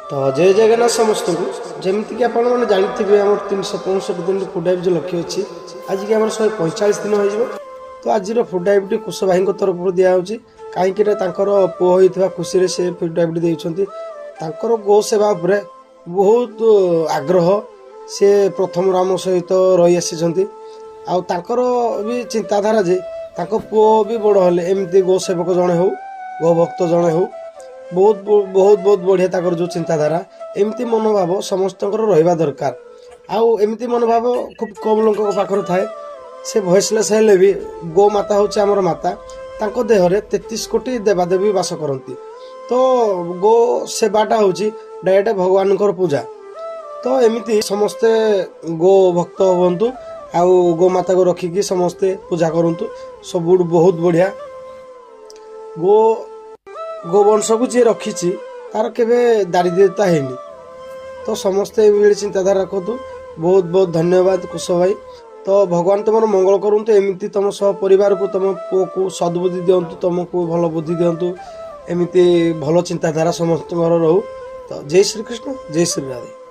तो जय जगन्नाथ समस्त को जमीक आपने जानते आम 365 दिन फुड डाइव जो लक्ष्य अच्छी आज की आम 145 दिन हो तो आज फुड डाइव टी कुश भाई तरफ दिखाई कहीं पुओ होता खुशी से फुड डाइव देते गो सेवा बहुत आग्रह से प्रथम आम सहित रही आसी आर भी चिंताधारा जे पुओ भी बड़ हेले एमती गो सेवक जड़े हो गो भक्त जड़े हो बहुत बहुत बहुत बढ़िया ताकर जो चिंताधारा एमती मनोभाव समस्त रहा दरकार आउ एमती मनोभाव खूब कम लोक पाखर थाए से भॉइसलेस हेले भी गो माता हूँ आमर माता तांको देहरे 33 कोटी देवादेवी वास करती तो गो सेवाटा हूँ डायरेक्ट भगवान पूजा तो एमती समस्ते गो भक्त हूँ आउ गो माता को रखिकी समस्ते पूजा करूँ सब बहुत बढ़िया गो गोवंश को जी रखी तार केवे दारिद्रता है तो समस्ते चिंताधारा रखु बहुत बहुत धन्यवाद कुश भाई तो भगवान तुम मंगल करूँ एमती तुम सह परिवार को तुम पुओ को सद्बुद्धि दिंतु तुमको भल बुद्धि दिंतु एमती भल चिंताधारा समस्त रो तो जय श्री कृष्ण जय श्री राधे।